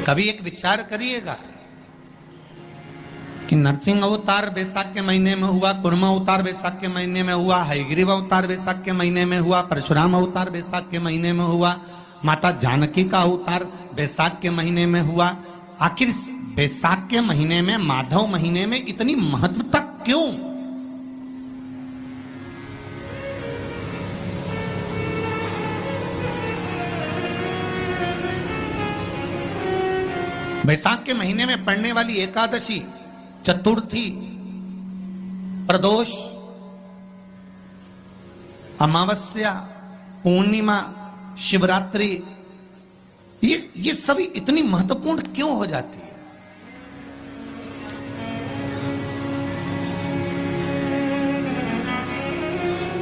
कभी एक विचार करिएगा कि नरसिंह अवतार बैसाख के महीने में हुआ, कुर्मा अवतार बैसाख के महीने में हुआ, हयग्रीव अवतार बैसाख के महीने में हुआ, परशुराम अवतार बैसाख के महीने में हुआ, माता जानकी का अवतार बैसाख के महीने में हुआ। आखिर बैसाख के महीने में, माधव महीने में इतनी महत्वता क्यों? बैसाख के महीने में पड़ने वाली एकादशी, चतुर्थी, प्रदोष, अमावस्या, पूर्णिमा, शिवरात्रि, ये सभी इतनी महत्वपूर्ण क्यों हो जाती है?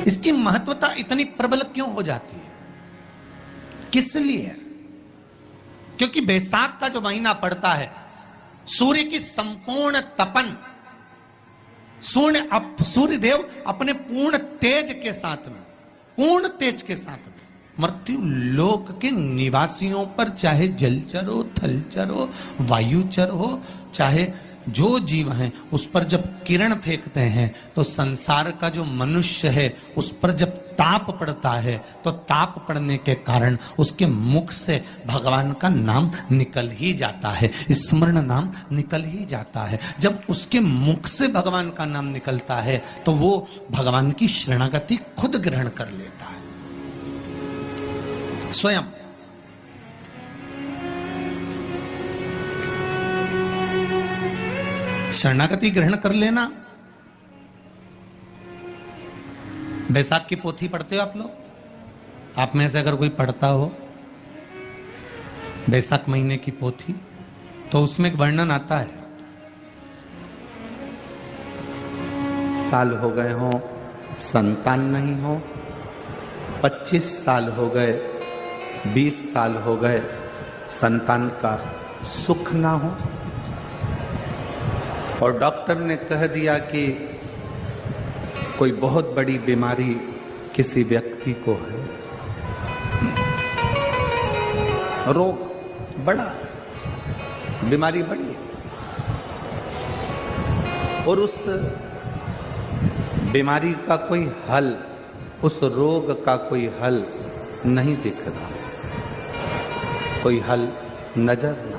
इसकी महत्वता इतनी प्रबल क्यों हो जाती है? किस लिए? क्योंकि बैसाख का जो महीना पड़ता है, सूर्य की संपूर्ण तपन, सूर्य देव अपने पूर्ण तेज के साथ में, पूर्ण तेज के साथ में मृत्यु लोक के निवासियों पर, चाहे जलचर हो, थलचर हो, वायुचर हो, चाहे जो जीव हैं, उस पर जब किरण फेंकते हैं तो संसार का जो मनुष्य है उस पर जब ताप पड़ता है तो ताप पड़ने के कारण उसके मुख से भगवान का नाम निकल ही जाता है, स्मरण नाम निकल ही जाता है। जब उसके मुख से भगवान का नाम निकलता है तो वो भगवान की शरणागति खुद ग्रहण कर लेता है स्वयं। शरणागति ग्रहण कर लेना। बैसाख की पोथी पढ़ते हो आप लोग? आप में से अगर कोई पढ़ता हो बैसाख महीने की पोथी, तो उसमें एक वर्णन आता है, साल हो गए हो, संतान नहीं हो, 25 साल हो गए, 20 साल हो गए, संतान का सुख ना हो, और डॉक्टर ने कह दिया कि कोई बहुत बड़ी बीमारी किसी व्यक्ति को है, रोग बड़ा, बीमारी बड़ी है, और उस बीमारी का कोई हल, उस रोग का कोई हल नहीं दिख रहा, कोई हल नजर नहीं,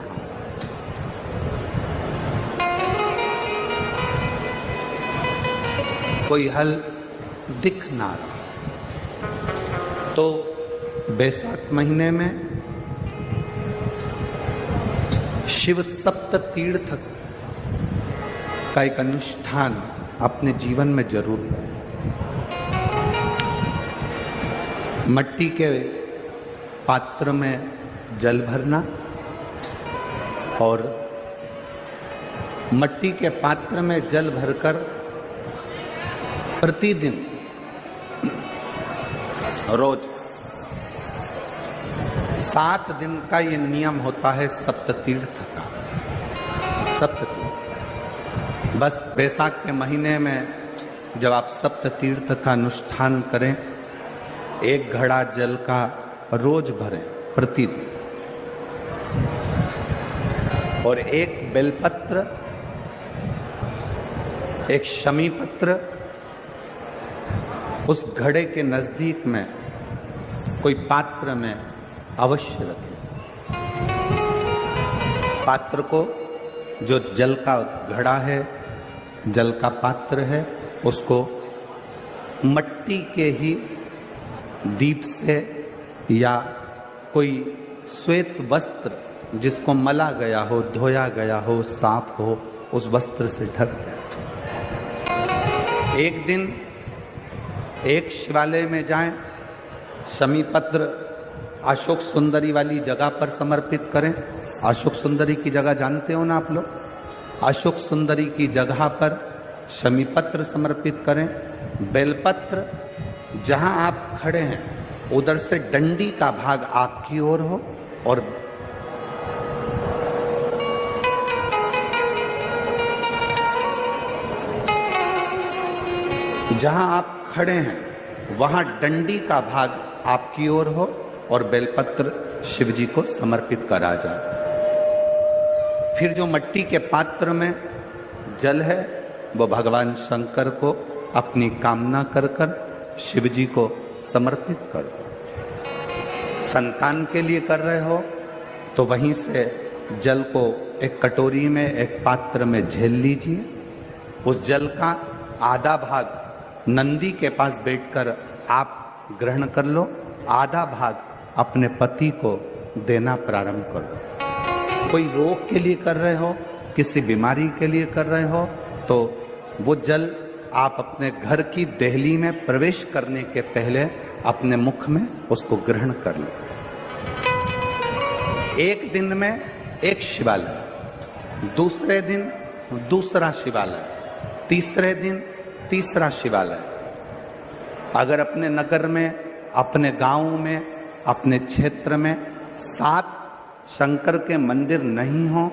कोई हल दिख ना रहा। तो बैसाख महीने में शिव सप्त तीर्थ का एक अनुष्ठान अपने जीवन में जरूर करें। मट्टी के पात्र में जल भरना और मट्टी के पात्र में जल भरकर प्रतिदिन रोज 7 दिन का ये नियम होता है सप्ततीर्थ का। सप्ततीर्थ बस बैसाख के महीने में जब आप सप्ततीर्थ का अनुष्ठान करें, 1 घड़ा जल का रोज भरें प्रतिदिन, और 1 बेलपत्र, 1 शमी पत्र उस घड़े के नजदीक में कोई पात्र में अवश्य रखें। पात्र को, जो जल का घड़ा है, जल का पात्र है, उसको मट्टी के ही दीप से या कोई श्वेत वस्त्र जिसको मला गया हो, धोया गया हो, साफ हो, उस वस्त्र से ढक दें। एक दिन एक शिवालय में जाएं, शमी पत्र अशोक सुंदरी वाली जगह पर समर्पित करें। अशोक सुंदरी की जगह जानते हो ना आप लोग? अशोक सुंदरी की जगह पर शमी पत्र समर्पित करें। बेलपत्र जहां आप खड़े हैं उधर से डंडी का भाग आपकी ओर हो, और जहां आप खड़े हैं वहां डंडी का भाग आपकी ओर हो और बेलपत्र शिव जी को समर्पित करा जाए। फिर जो मिट्टी के पात्र में जल है वो भगवान शंकर को अपनी कामना कर कर शिव जी को समर्पित कर दो। संतान के लिए कर रहे हो तो वहीं से जल को एक कटोरी में, एक पात्र में झेल लीजिए। उस जल का आधा भाग नंदी के पास बैठकर आप ग्रहण कर लो, आधा भाग अपने पति को देना प्रारंभ कर दो। कोई रोग के लिए कर रहे हो, किसी बीमारी के लिए कर रहे हो तो वो जल आप अपने घर की देहली में प्रवेश करने के पहले अपने मुख में उसको ग्रहण कर लो। एक दिन में एक शिवालय, दूसरे दिन दूसरा शिवालय, तीसरे दिन तीसरा शिवालय। अगर अपने नगर में, अपने गांव में, अपने क्षेत्र में 7 शंकर के मंदिर नहीं हो,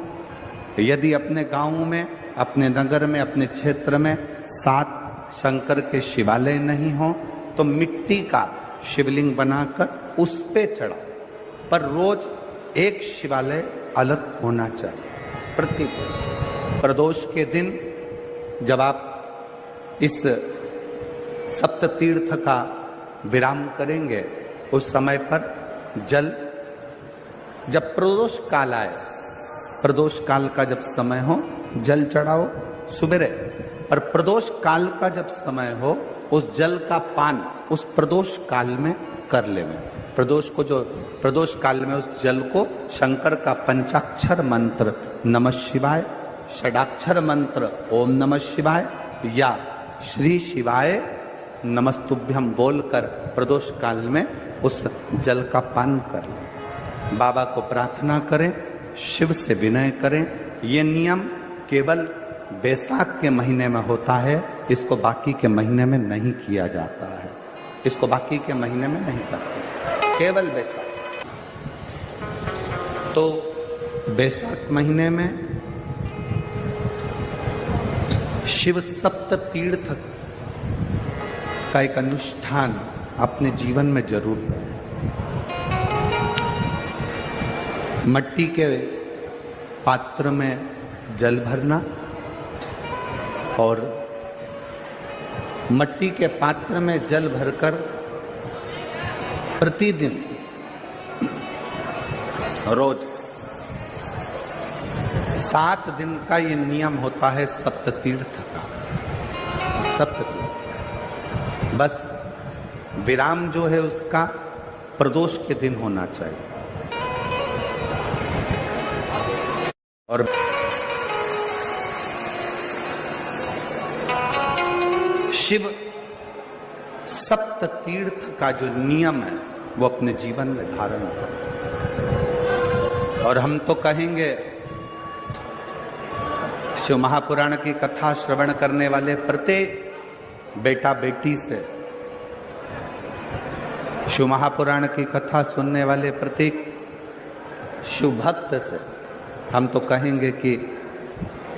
यदि अपने गांव में, अपने नगर में, अपने क्षेत्र में 7 शंकर के शिवालय नहीं हो तो मिट्टी का शिवलिंग बनाकर उस पे चढ़ाओ। पर रोज एक शिवालय अलग होना चाहिए। प्रतिदिन प्रदोष के दिन जब आप इस सप्त तीर्थ का विराम करेंगे उस समय पर जल, जब प्रदोष काल आए, प्रदोष काल का जब समय हो जल चढ़ाओ सुबेरे। और प्रदोष काल का जब समय हो उस जल का पान उस प्रदोष काल में कर लेना। प्रदोष को जो प्रदोष काल में उस जल को शंकर का पंचाक्षर मंत्र नमः शिवाय, षडाक्षर मंत्र ओम नमः शिवाय या श्री शिवाय नमस्तुभ्यम बोलकर प्रदोष काल में उस जल का पान कर लें। बाबा को प्रार्थना करें, शिव से विनय करें। ये नियम केवल बैसाख के महीने में होता है, इसको बाकी के महीने में नहीं किया जाता है। इसको बाकी के महीने में नहीं करते, केवल बैसाख। तो बैसाख महीने में शिव सप्त तीर्थ का एक अनुष्ठान अपने जीवन में जरूर करें। मिट्टी के पात्र में जल भरना और मिट्टी के पात्र में जल भरकर प्रतिदिन रोज 7 दिन का ये नियम होता है सप्त तीर्थ का। सप्त तीर्थ बस विराम जो है उसका प्रदोष के दिन होना चाहिए। और शिव सप्त तीर्थ का जो नियम है वो अपने जीवन में धारण करें। और हम तो कहेंगे शिव महापुराण की कथा श्रवण करने वाले प्रत्येक बेटा बेटी से, शिव महापुराण की कथा सुनने वाले प्रत्येक शिव भक्त से हम तो कहेंगे कि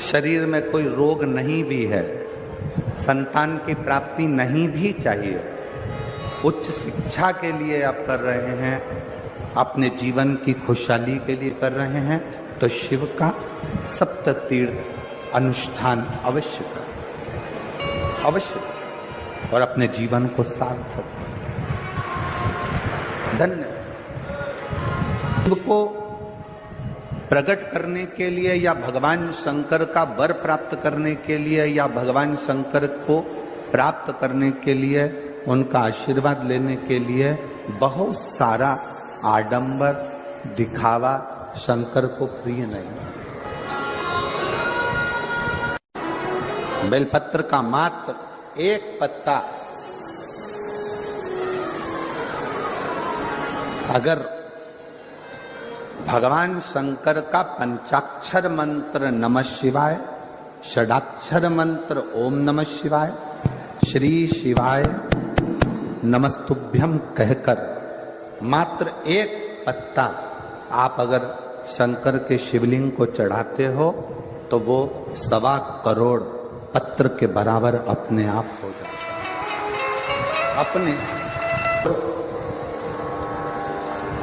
शरीर में कोई रोग नहीं भी है, संतान की प्राप्ति नहीं भी चाहिए, उच्च शिक्षा के लिए आप कर रहे हैं, अपने जीवन की खुशहाली के लिए कर रहे हैं, तो शिव का सप्त तीर्थ अनुष्ठान अवश्य करें, अवश्य, और अपने जीवन को सार्थक धन्य शिव को प्रकट करने के लिए या भगवान शंकर का वर प्राप्त करने के लिए या भगवान शंकर को प्राप्त करने के लिए, उनका आशीर्वाद लेने के लिए बहुत सारा आडंबर दिखावा शंकर को प्रिय नहीं। बेलपत्र का मात्र एक पत्ता अगर भगवान शंकर का पंचाक्षर मंत्र नमः शिवाय, षडाक्षर मंत्र ओम नमः शिवाय, श्री शिवाय नमस्तुभ्यम कहकर मात्र एक पत्ता आप अगर शंकर के शिवलिंग को चढ़ाते हो तो वो 1.25 करोड़ पत्र के बराबर अपने आप हो जाता है। अपने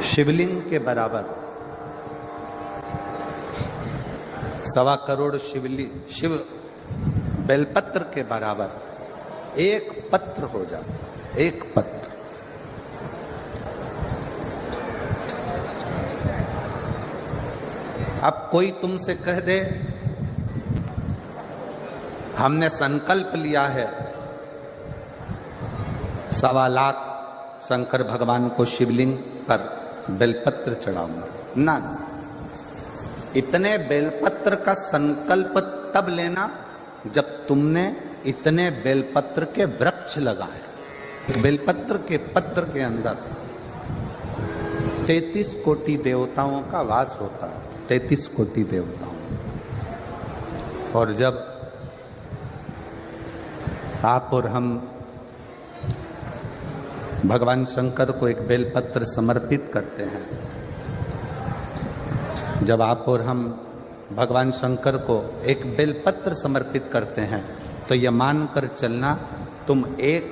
शिवलिंग के बराबर 1.25 करोड़ शिव बेलपत्र के बराबर एक पत्र हो जाता, एक पत्र। अब कोई तुमसे कह दे हमने संकल्प लिया है 1.25 लाख शंकर भगवान को शिवलिंग पर बेलपत्र चढ़ाऊंगा, ना, इतने बेलपत्र का संकल्प तब लेना जब तुमने इतने बेलपत्र के वृक्ष लगाए। बेलपत्र के पत्र के अंदर 33 कोटि देवताओं का वास होता है, 33 कोटि देवताओं। और जब आप और हम भगवान शंकर को एक बेलपत्र समर्पित करते हैं, जब आप और हम भगवान शंकर को एक बेलपत्र समर्पित करते हैं, तो यह मानकर चलना तुम एक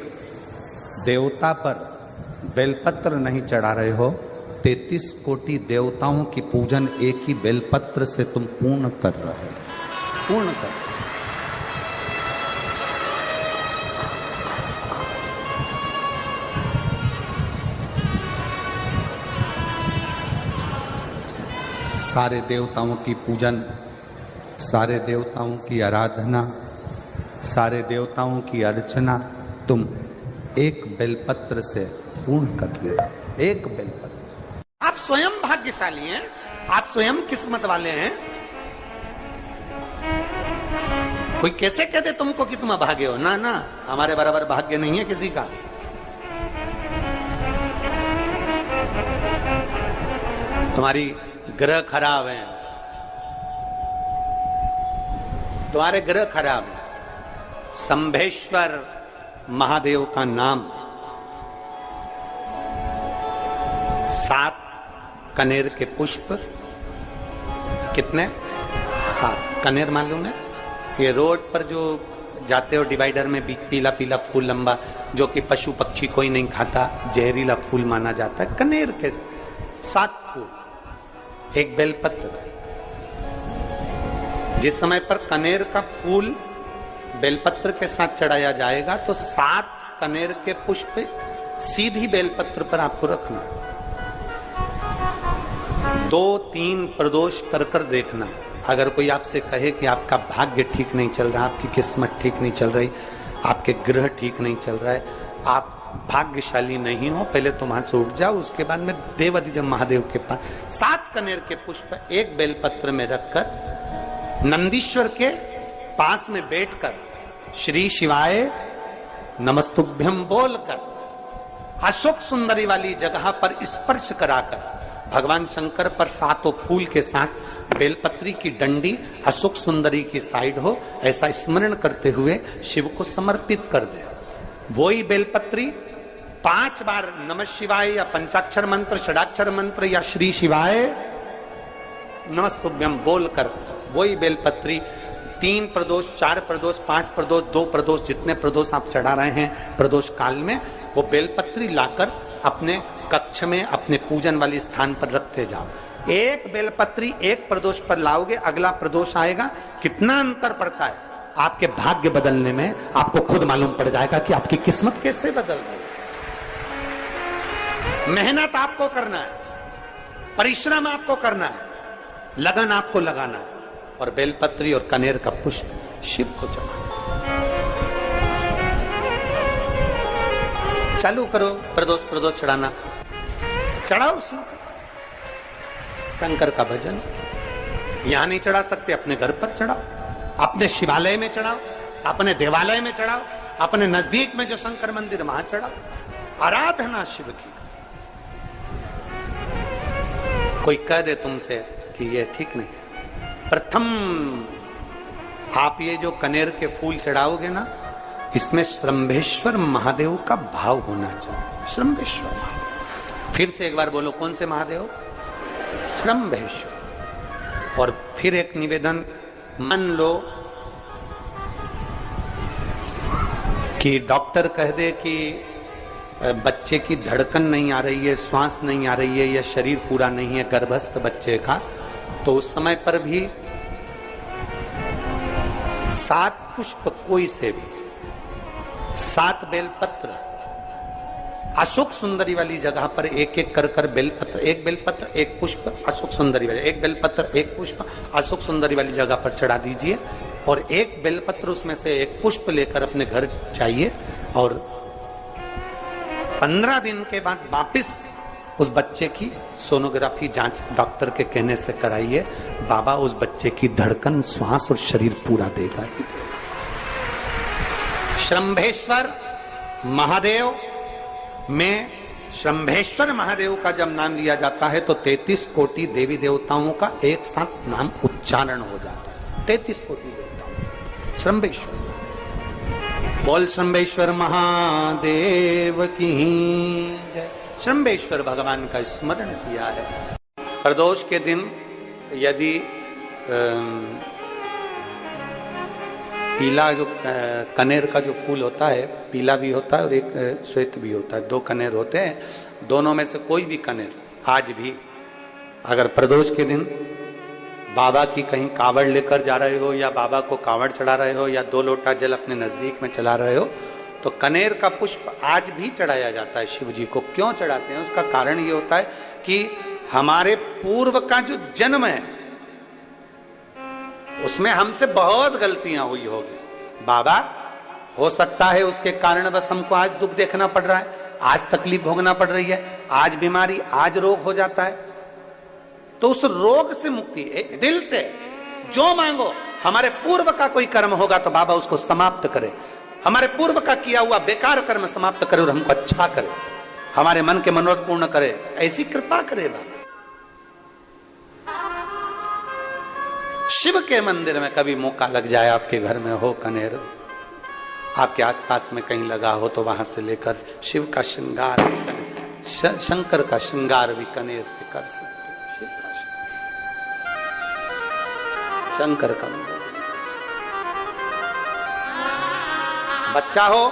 देवता पर बेलपत्र नहीं चढ़ा रहे हो, 33 कोटि देवताओं की पूजन एक ही बेलपत्र से तुम पूर्ण कर रहे हो, पूर्ण कर। सारे देवताओं की पूजन, सारे देवताओं की आराधना, सारे देवताओं की अर्चना तुम एक बेलपत्र से पूर्ण कर ले, एक बेलपत्र। आप स्वयं भाग्यशाली हैं, आप स्वयं किस्मत वाले हैं। कोई कैसे कहते तुमको कि तुम अभागे हो? ना ना, हमारे बराबर भाग्य नहीं है किसी का। तुम्हारी ग्रह खराब है, तुम्हारे ग्रह खराब है। संभेश्वर महादेव का नाम 7 कनेर के पुष्प, कितने? 7 कनेर मालूम है? ये रोड पर जो जाते हो डिवाइडर में पीला पीला फूल लंबा, जो कि पशु पक्षी कोई नहीं खाता, जहरीला फूल माना जाता है। कनेर के 7 फूल, एक बेलपत्र। जिस समय पर कनेर का फूल बेलपत्र के साथ चढ़ाया जाएगा तो 7 कनेर के पुष्प सीधी बेलपत्र पर आपको रखना। 2-3 प्रदोष कर कर देखना। अगर कोई आपसे कहे कि आपका भाग्य ठीक नहीं चल रहा, आपकी किस्मत ठीक नहीं चल रही, आपके ग्रह ठीक नहीं चल रहा है, आप भाग्यशाली नहीं हो, पहले तुम वहां से उठ जाओ, उसके बाद में देवाधिदेव महादेव के पास 7 कनेर के पुष्प एक बेलपत्र में रखकर नंदीश्वर के पास में बैठकर श्री शिवाय नमस्तुभ्यम बोलकर अशोक सुंदरी वाली जगह पर स्पर्श कराकर भगवान शंकर पर 7 फूल के साथ बेलपत्री की डंडी अशोक सुंदरी की साइड हो, ऐसा स्मरण करते हुए शिव को समर्पित कर दे। वही बेलपत्री 5 बार नमः शिवाय या पंचाक्षर मंत्र, षडाक्षर मंत्र या श्री शिवाय नमस्तुभ्यम बोलकर वही बेलपत्री 3 प्रदोष, 4 प्रदोष, 5 प्रदोष, 2 प्रदोष, जितने प्रदोष आप चढ़ा रहे हैं प्रदोष काल में, वो बेलपत्री लाकर अपने कक्ष में अपने पूजन वाले स्थान पर रखते जाओ। एक बेलपत्री एक प्रदोष पर लाओगे, अगला प्रदोष आएगा, कितना अंतर पड़ता है आपके भाग्य बदलने में, आपको खुद मालूम पड़ जाएगा कि आपकी किस्मत कैसे बदल गई। मेहनत आपको करना है, परिश्रम आपको करना है, लगन आपको लगाना है, और बेलपत्री और कनेर का पुष्प शिव को चढ़ाना। चालू करो प्रदोष प्रदोष चढ़ाना, चढ़ाओ शंकर का भजन। यहां नहीं चढ़ा सकते, अपने घर पर चढ़ाओ, अपने शिवालय में चढ़ाओ, अपने देवालय में चढ़ाओ, अपने नजदीक में जो शंकर मंदिर वहां चढ़ाओ, आराधना शिव की। कोई कह दे तुमसे कि ये ठीक नहीं, प्रथम आप ये जो कनेर के फूल चढ़ाओगे ना, इसमें श्रंभेश्वर महादेव का भाव होना चाहिए। श्रंभेश्वर महादेव, फिर से एक बार बोलो, कौन से महादेव? श्रंभेश्वर। और फिर एक निवेदन, मान लो कि डॉक्टर कह दे कि बच्चे की धड़कन नहीं आ रही है, श्वास नहीं आ रही है, या शरीर पूरा नहीं है गर्भस्थ बच्चे का, तो उस समय पर भी 7 पुष्प कोई से भी, 7 बेलपत्र, अशोक सुंदरी वाली जगह पर एक एक कर बेलपत्र, एक बेलपत्र एक पुष्प अशोक सुंदरी वाली, एक बेलपत्र एक पुष्प अशोक सुंदरी वाली जगह पर चढ़ा दीजिए और एक बेलपत्र उसमें से एक पुष्प लेकर अपने घर जाइए और 15 दिन के बाद वापिस उस बच्चे की सोनोग्राफी जांच डॉक्टर के कहने से कराइए। बाबा उस बच्चे की धड़कन, श्वास और शरीर पूरा देगा। श्रंभेश्वर महादेव में, श्रंभेश्वर महादेव का जब नाम लिया जाता है तो 33 कोटि देवी देवताओं का एक साथ नाम उच्चारण हो जाता है। 33 कोटि देवताओं। श्रंभेश्वर, बोल श्रंभेश्वर महादेव की जय। श्रंभेश्वर भगवान का स्मरण किया है। प्रदोष के दिन यदि पीला जो कनेर का जो फूल होता है, पीला भी होता है और एक श्वेत भी होता है, 2 कनेर होते हैं। दोनों में से कोई भी कनेर आज भी अगर प्रदोष के दिन बाबा की कहीं कावड़ लेकर जा रहे हो या बाबा को कावड़ चढ़ा रहे हो या 2 लोटा जल अपने नजदीक में चला रहे हो तो कनेर का पुष्प आज भी चढ़ाया जाता है शिव जी को। क्यों चढ़ाते हैं? उसका कारण ये होता है कि हमारे पूर्व का जो जन्म है उसमें हमसे बहुत गलतियां हुई होगी। बाबा, हो सकता है उसके कारण बस हमको आज दुख देखना पड़ रहा है, आज तकलीफ भोगना पड़ रही है, आज बीमारी, आज रोग हो जाता है। तो उस रोग से मुक्ति दिल से जो मांगो, हमारे पूर्व का कोई कर्म होगा तो बाबा उसको समाप्त करे, हमारे पूर्व का किया हुआ बेकार कर्म समाप्त करे और हमको अच्छा करे, हमारे मन के मनोरथ पूर्ण करे, ऐसी कृपा करे बाबा। शिव के मंदिर में कभी मौका लग जाए, आपके घर में हो कनेर, आपके आसपास में कहीं लगा हो तो वहां से लेकर शिव का श्रृंगार, शंकर का श्रृंगार भी कनेर से कर सकते, शंकर का बच्चा हो,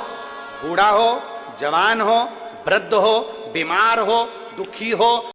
बूढ़ा हो, जवान हो, वृद्ध हो, बीमार हो, दुखी हो,